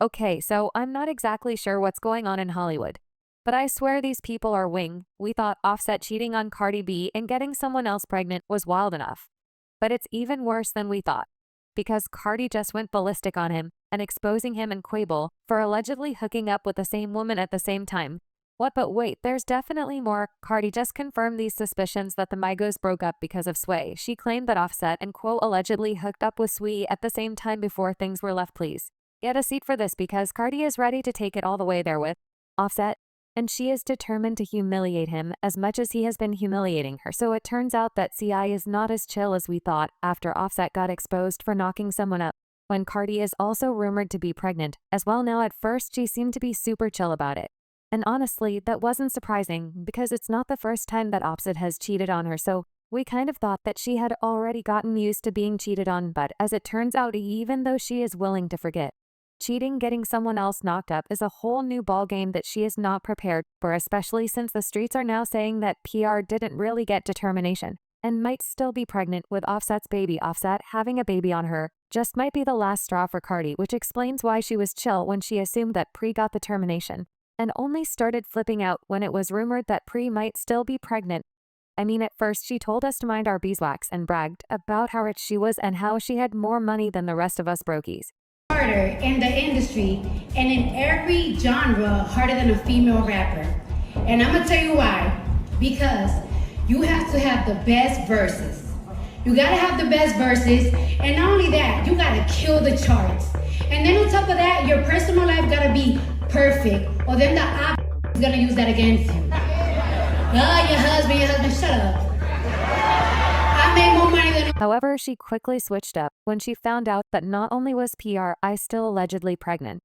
Okay, so I'm not exactly sure what's going on in Hollywood, but I swear these people are wing. We thought Offset cheating on Cardi B and getting someone else pregnant was wild enough. But it's even worse than we thought, because Cardi just went ballistic on him and exposing him and Quavo for allegedly hooking up with the same woman at the same time. What? But wait, there's definitely more. Cardi just confirmed these suspicions that the Migos broke up because of Sway. She claimed that Offset and Quo allegedly hooked up with Sway at the same time before things were left. Please get a seat for this, because Cardi is ready to take it all the way there with Offset, and she is determined to humiliate him as much as he has been humiliating her. So it turns out that CI is not as chill as we thought after Offset got exposed for knocking someone up, when Cardi is also rumored to be pregnant as well. Now at first she seemed to be super chill about it. And honestly, that wasn't surprising, because it's not the first time that Offset has cheated on her, so we kind of thought that she had already gotten used to being cheated on. But as it turns out, even though she is willing to forget, cheating, getting someone else knocked up, is a whole new ballgame that she is not prepared for, especially since the streets are now saying that PR didn't really get determination and might still be pregnant with Offset's baby. Offset having a baby on her just might be the last straw for Cardi, which explains why she was chill when she assumed that Pre got the termination, and only started flipping out when it was rumored that Pre might still be pregnant. I mean, at first she told us to mind our beeswax and bragged about how rich she was and how she had more money than the rest of us brokies. Harder in the industry and in every genre, harder than a female rapper. And I'm gonna tell you why. Because you have to have the best verses. You gotta have the best verses, and not only that, you gotta kill the charts. And then on top of that, your personal life gotta be perfect, or then the op is gonna use that against you. Oh, your husband, shut up. I made more money than. However, she quickly switched up when she found out that not only was PRI still allegedly pregnant,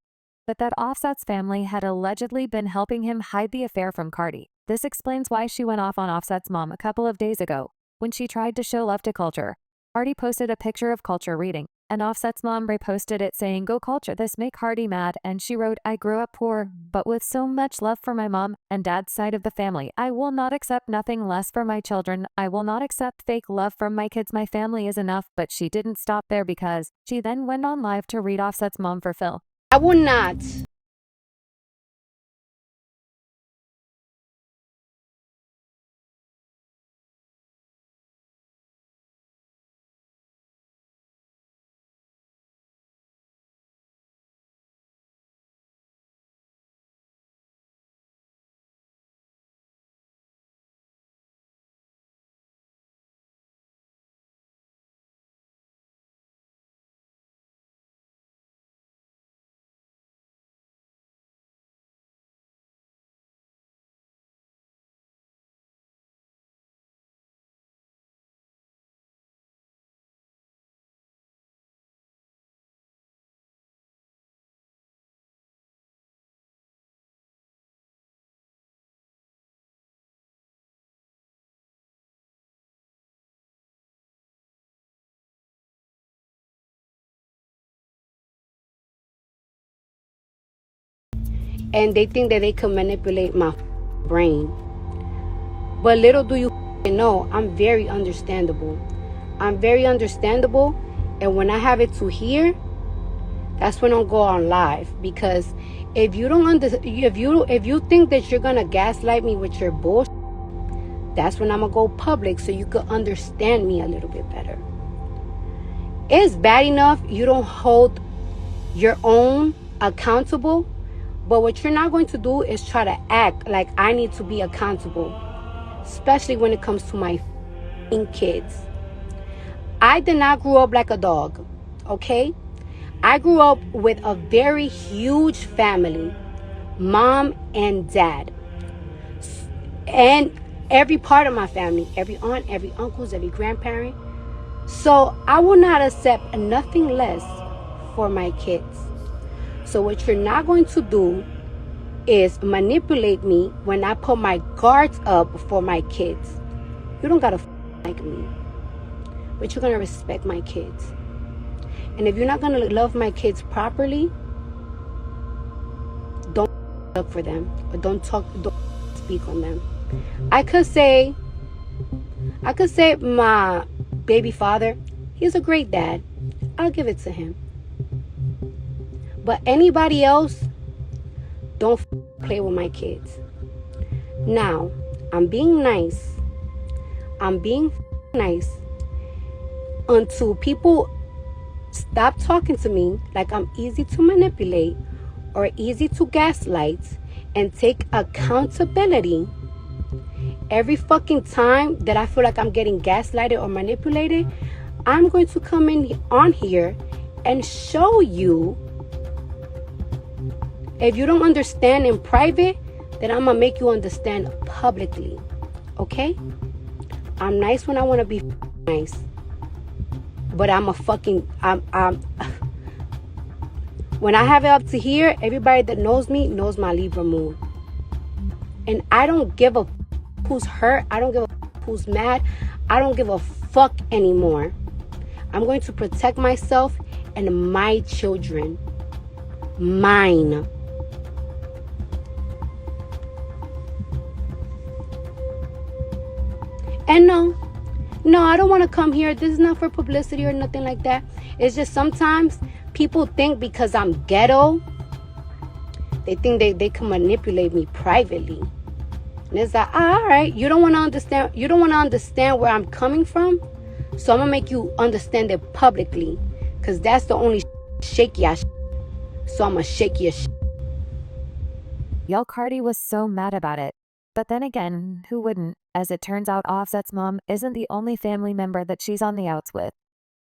but that Offset's family had allegedly been helping him hide the affair from Cardi. This explains why she went off on Offset's mom a couple of days ago when she tried to show love to Culture. Cardi posted a picture of Culture reading, and Offset's mom reposted it saying, "Go Culture." This made Cardi mad, and she wrote, "I grew up poor, but with so much love for my mom and dad's side of the family. I will not accept nothing less for my children. I will not accept fake love from my kids. My family is enough." But she didn't stop there, because she then went on live to read Offset's mom for Phil. I will not and they think that they can manipulate my brain. But little do you know, I'm very understandable. I'm very understandable, and when I have it to hear, that's when I'll go on live. Because if you don't if you think that you're gonna gaslight me with your bullshit, that's when I'm gonna go public so you could understand me a little bit better. It's bad enough you don't hold your own accountable, but what you're not going to do is try to act like I need to be accountable, especially when it comes to my kids. I did not grow up like a dog, okay? I grew up with a very huge family, mom and dad, and every part of my family, every aunt, every uncles, every grandparent. So I will not accept nothing less for my kids. So what you're not going to do is manipulate me when I put my guards up for my kids. You don't gotta like me, but you're gonna respect my kids. And if you're not gonna love my kids properly, don't up for them, or don't speak on them. I could say my baby father, he's a great dad. I'll give it to him. But anybody else, don't play with my kids. Now, I'm being nice. I'm being nice until people stop talking to me like I'm easy to manipulate or easy to gaslight, and take accountability. Every fucking time that I feel like I'm getting gaslighted or manipulated, I'm going to come in on here and show you. If you don't understand in private, then I'm gonna make you understand publicly. Okay? I'm nice when I want to be nice. But I'm when I have it up to here, everybody that knows me knows my Libra moon. And I don't give a who's hurt. I don't give a who's mad. I don't give a fuck anymore. I'm going to protect myself and my children. Mine. And no, I don't want to come here. This is not for publicity or nothing like that. It's just sometimes people think because I'm ghetto, they think they can manipulate me privately. And it's like, all right, you don't want to understand. You don't want to understand where I'm coming from. So I'm going to make you understand it publicly. Because that's the only shake ya shit. So I'm going to shake your shit. Y'all, Cardi was so mad about it. But then again, who wouldn't? As it turns out, Offset's mom isn't the only family member that she's on the outs with.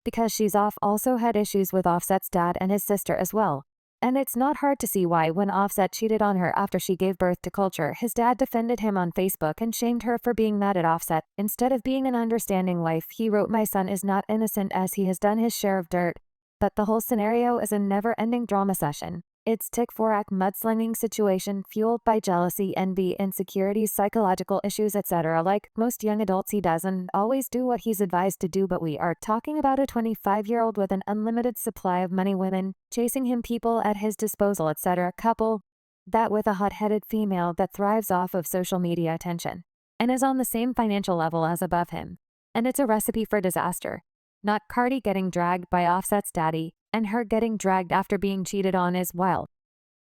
Because She's Off also had issues with Offset's dad and his sister as well. And it's not hard to see why when Offset cheated on her after she gave birth to Culture, his dad defended him on Facebook and shamed her for being mad at Offset. Instead of being an understanding wife, he wrote, "My son is not innocent as he has done his share of dirt." But the whole scenario is a never-ending drama session. It's Fr3ak mudslinging situation fueled by jealousy, envy, insecurities, psychological issues, etc. Like most young adults, he doesn't always do what he's advised to do, but we are talking about a 25-year-old with an unlimited supply of money, women chasing him, people at his disposal, etc. Couple that with a hot-headed female that thrives off of social media attention and is on the same financial level as above him. And it's a recipe for disaster. Not Cardi getting dragged by Offset's daddy, and her getting dragged after being cheated on is wild.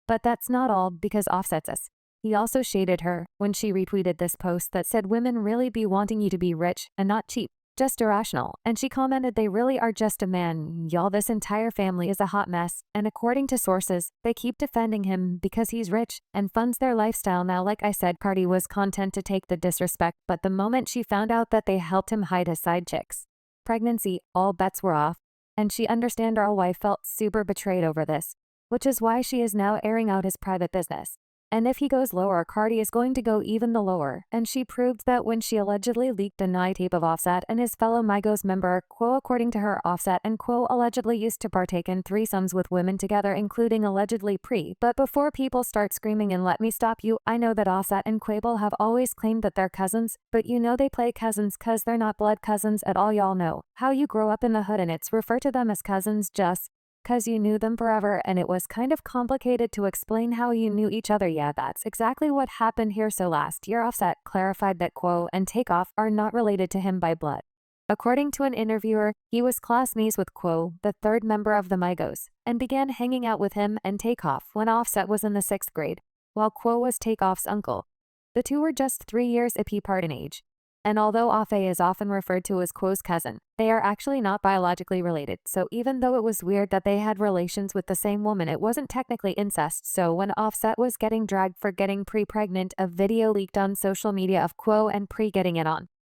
But that's not all, because Offset's us. He also shaded her when she retweeted this post that said women really be wanting you to be rich and not cheap, just irrational, and she commented, "They really are just a man. Y'all, this entire family is a hot mess," and according to sources, they keep defending him because he's rich and funds their lifestyle. Now, like I said, Cardi was content to take the disrespect, but the moment she found out that they helped him hide his side chicks pregnancy, all bets were off. And she understand our wife felt super betrayed over this, which is why she is now airing out his private business. And if he goes lower, Cardi is going to go even the lower, and she proved that when she allegedly leaked a night tape of Offset and his fellow Migos member, Quavo. According to her, Offset and Quavo allegedly used to partake in threesomes with women together, including allegedly Pre. But before people start screaming and let me stop you, I know that Offset and Quavo have always claimed that they're cousins, but you know they play cousins cause they're not blood cousins at all. Y'all know how you grow up in the hood and it's refer to them as cousins just cause you knew them forever, and it was kind of complicated to explain how you knew each other. Yeah, that's exactly what happened here. So last year, Offset clarified that Quavo and Takeoff are not related to him by blood. According to an interviewer, he was classmates with Quavo, the third member of the Migos, and began hanging out with him and Takeoff when Offset was in the 6th grade, while Quavo was Takeoff's uncle. The two were just 3 years apart in age. And although Offset is often referred to as Quavo's cousin, they are actually not biologically related. So even though it was weird that they had relations with the same woman, it wasn't technically incest. So when Offset was getting dragged for getting Pre pregnant, a video leaked on social media of Quavo and Pre getting it on.